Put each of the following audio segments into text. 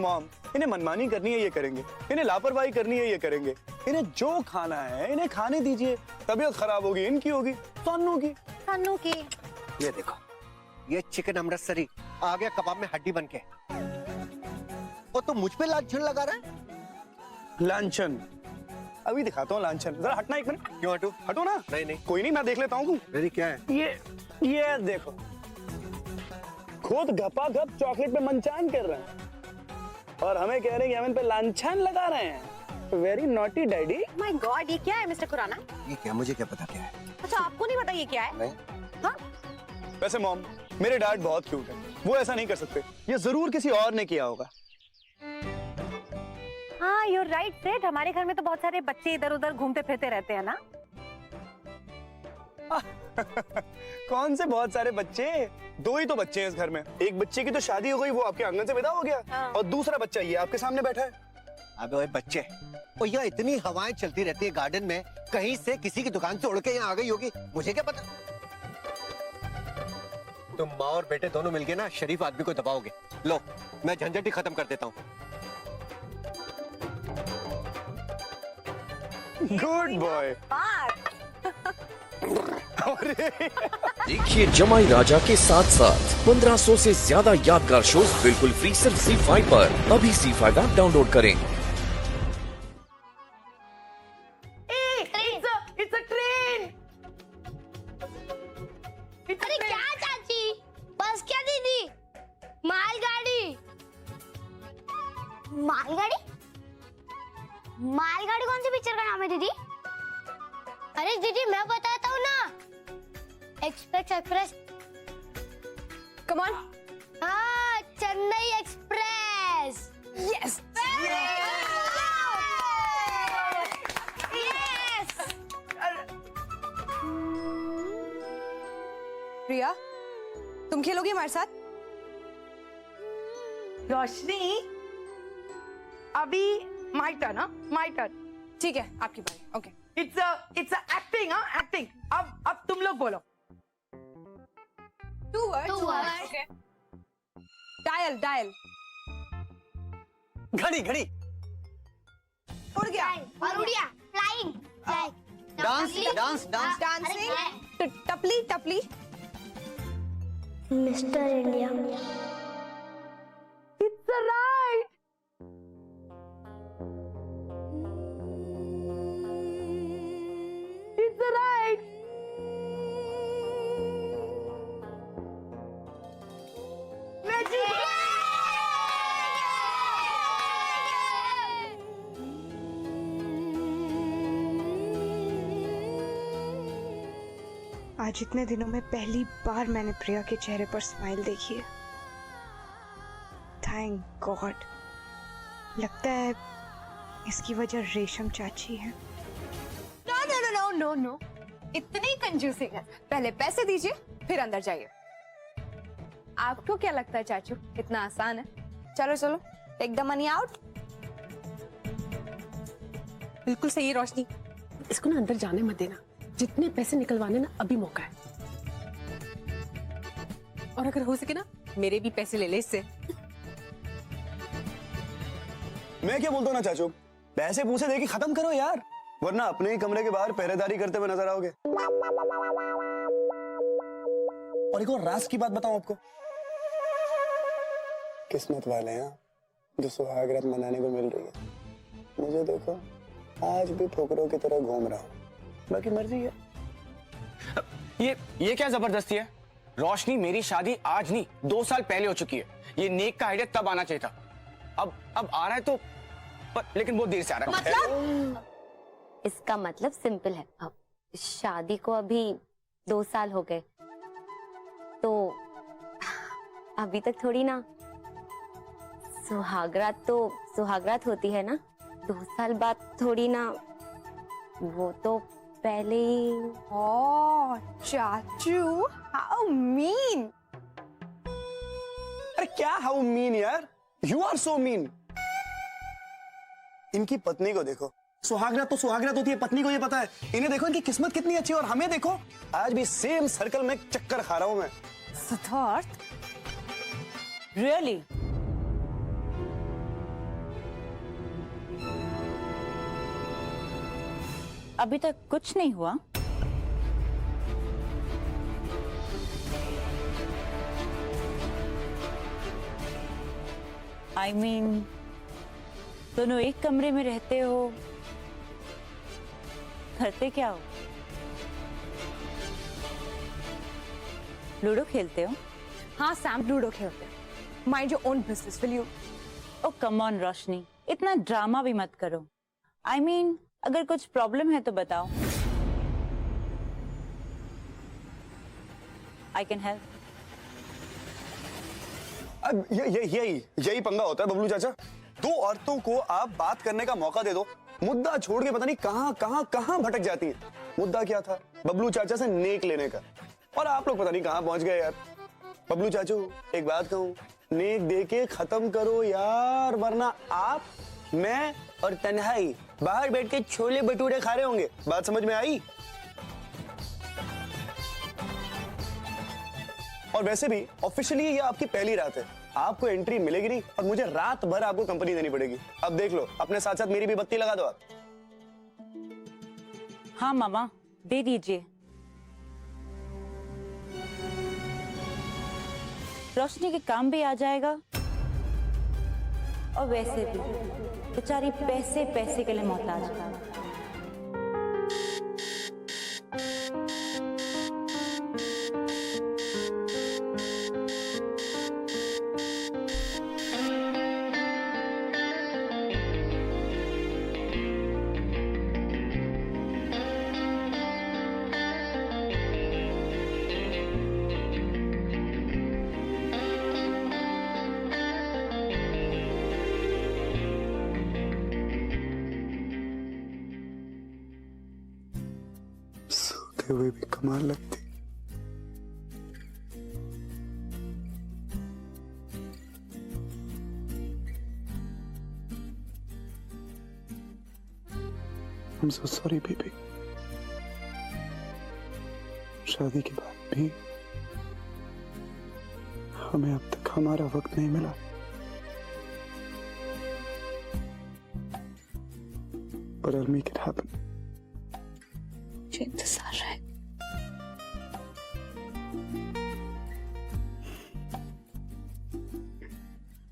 Mom, इन्हें मनमानी करनी है ये करेंगे, इन्हें लापरवाही करनी है ये करेंगे, इन्हें जो खाना है इन्हें खाने दीजिए। तबीयत खराब होगी इनकी होगी, सन्नू की। सन्नू की। ये देखो, ये चिकन अमृतसरी आ गया कबाब में हड्डी बन के। और तो मुझ पे लांछन लगा रहा है। लांछन? अभी दिखाता हूँ लांछन, जरा हटना एक मिनट। क्यों हटू? हटो ना। नहीं कोई नहीं, मैं देख लेता हूँ। नहीं, क्या है ये देखो, खुद घपा घप चॉकलेट पे मंचान कर रहे हैं और हमें कह रहे हैं कि हम इन पे लांछन लगा रहे हैं। Very naughty daddy. My God, ये क्या है मिस्टर खुराना? ये क्या, मुझे क्या पता क्या है? अच्छा, आपको नहीं पता ये क्या है? नहीं। हाँ? वैसे मॉम, मेरे डैड बहुत क्यूट है, वो ऐसा नहीं कर सकते, ये जरूर किसी और ने किया होगा। हाँ, you're right, सेठ। हमारे घर में तो बहुत सारे बच्चे इधर उधर घूमते फिरते रहते हैं ना। कौन से बहुत सारे बच्चे? 2 ही तो बच्चे हैं इस घर में। एक बच्चे की तो शादी हो गई, वो आपके आंगन से विदा हो गया। हाँ। और दूसरा बच्चा ये आपके सामने बैठा है। अबे ओए बच्चे, और यहाँ इतनी हवाएं चलती रहती है गार्डन में, कहीं से किसी की दुकान से उड़ के यहाँ आ गई होगी, मुझे क्या पता। तुम माँ और बेटे दोनों मिलके ना शरीफ आदमी को दबाओगे। लो, मैं झंझट ही खत्म कर देता हूँ। Good boy. देखिए जमाई राजा के साथ साथ 1500 से ज्यादा यादगार शोज बिल्कुल फ्री सिर्फ ZEE5 पर। अभी ZEE5 ऐप डाउनलोड करें। It's a train! अरे क्या चाची, बस क्या दीदी, मालगाड़ी। मालगाड़ी? मालगाड़ी कौन सी पिक्चर का नाम है दीदी? अरे दीदी मैं बताता हूँ ना, एक्सप्रेस। Come on. हाँ, चेन्नई एक्सप्रेस। Yes! प्रिया, तुम खेलोगी हमारे साथ? रोशनी, अभी माय टर्न। हाँ, माय टर्न। ठीक है, आपकी बारी। ओके। It's acting. हाँ, एक्टिंग। अब तुम लोग बोलो। 2 words. Two words. Okay. Dial. घड़ी। उड़ गया। और उड़िया, फ्लाइंग। डांस। Dancing. टपली. Mister India. It's right. It's right. आज इतने दिनों में पहली बार मैंने प्रिया के चेहरे पर स्माइल देखी है। Thank God. लगता है इसकी वजह रेशम चाची है। No. इतनी कंजूसी है। पहले पैसे दीजिए, फिर अंदर जाइए। आपको क्या लगता है चाचू, इतना आसान है? चलो, टेक द मनी आउट। बिल्कुल सही है रोशनी, इसको ना अंदर जाने मत देना। जितने पैसे निकलवाने ना अभी मौका है। और अगर हो सके ना मेरे भी पैसे ले ले इससे। मैं क्या बोलता हूँ ना चाचू, पैसे पूसे देके खत्म करो यार, वरना अपने ही कमरे के बाहर पहरेदारी करते हुए नजर आओगे। और एक और राज की बात बताऊं आपको, किस्मत वाले हैं जो सुहागरात मनाने को मिल रही है। मुझे देखो, आज भी ठोकरों की तरह घूम रहा हूँ, बाकी मर्जी है। ये क्या जबरदस्ती है? रोशनी, मेरी शादी आज नहीं 2 साल पहले हो चुकी है। ये नेक का आइडिया तब आना चाहिए था। अब आ रहा है तो लेकिन बहुत देर से आ रहा है। मतलब? इसका मतलब सिंपल है, अब शादी को अभी 2 साल हो गए, तो अभी तक थोड़ी ना सुहागरात होती है ना। 2 साल बाद थोड़ी ना, वो तो पहले ही। ओह चाचू, हाउ मीन। अरे क्या हाउ मीन यार, यू आर सो मीन। इनकी पत्नी को देखो, सुहागरात तो सुहागरात होती है, पत्नी को ये पता है। इन्हें देखो, इनकी किस्मत कितनी अच्छी है। और हमें देखो, आज भी सेम सर्कल में चक्कर खा रहा हूं मैं। सिद्धार्थ, रियली? अभी तक कुछ नहीं हुआ। I mean, दोनों एक कमरे में रहते हो, करते क्या हो? लूडो खेलते हो? हाँ सैम, लूडो खेलते हैं। Mind your own business, will you? Oh come on Roshni, इतना ड्रामा भी मत करो। I mean, अगर कुछ प्रॉब्लम है तो बताओ। I can help. अब यही पंगा होता है बबलू चाचा। दो औरतों को आप बात करने का मौका दे दो, मुद्दा छोड़ के पता नहीं कहां भटक जाती है। मुद्दा क्या था? बबलू चाचा से नेक लेने का, और आप लोग पता नहीं कहां पहुंच गए यार। बबलू चाचू एक बात कहूं, नेक दे के खत्म करो यार, वरना आप, मैं और तन्हाई बाहर बैठ के छोले भटूरे खा रहे होंगे। बात समझ में आई? और वैसे भी ऑफिशियली ये आपकी पहली रात है, आपको एंट्री मिलेगी नहीं और मुझे रात भर आपको कंपनी देनी पड़ेगी। अब देख लो, अपने साथ साथ मेरी भी बत्ती लगा दो आप। हाँ मामा, दे दीजिए। रोशनी के काम भी आ जाएगा, और वैसे भी बेचारी पैसे के लिए मोहताज है। हुए भी कमाल लगती। I'm so sorry baby. शादी के बाद भी हमें अब तक हमारा वक्त नहीं मिला। But I'll make it happen। मुझे इंतजार है।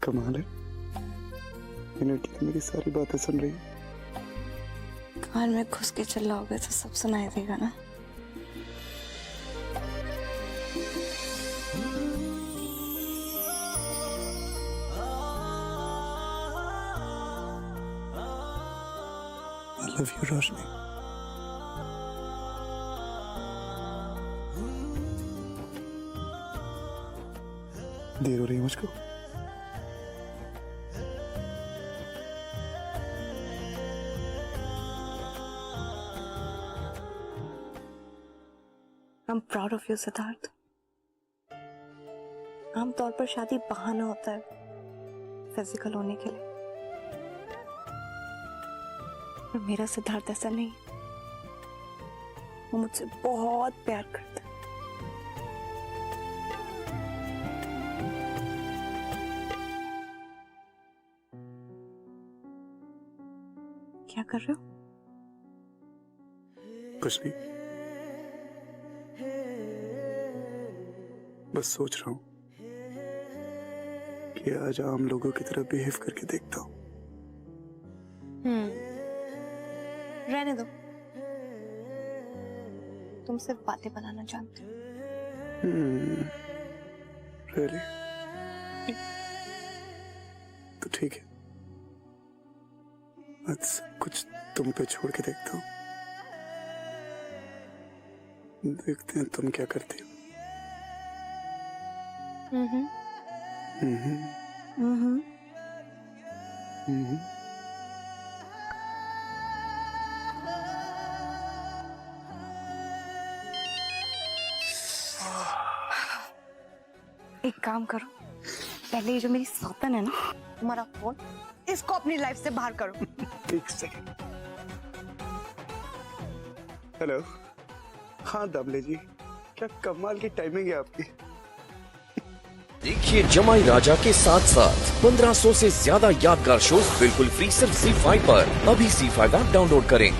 कमाल है, मिनट में मेरी सारी बातें सुन रही है। कान में घुस के चिल्लाओगे तो सब सुनाई देगा ना। I love you रोशनी। देर हो रही है मुझको। I'm proud of you, Siddharth. आमतौर पर शादी बहाना होता है फिजिकल होने के लिए, पर मेरा सिद्धार्थ ऐसा नहीं। वो मुझसे बहुत प्यार करता है। क्या कर रहे हो? कुछ नहीं, बस सोच रहा हूं कि आज आम लोगों की तरह बिहेव करके देखता हूं। रहने दो, तुम सिर्फ बातें बनाना जानते हो। really? तो ठीक है, आज सब कुछ तुम पे छोड़ के देखता हूं। देखते हैं तुम क्या करती हो। एक काम करो, पहले ये जो मेरी सौतन है ना, तुम्हारा फोन, इसको अपनी लाइफ से बाहर करो। एक सेकंड। हेलो, हाँ दामले जी, क्या कमाल की टाइमिंग है आपकी। देखिए जमाई राजा के साथ साथ 1500 से ज्यादा यादगार शोज बिल्कुल फ्री सिर्फ ZEE5 पर। अभी ZEE5 ऐप डाउनलोड करें।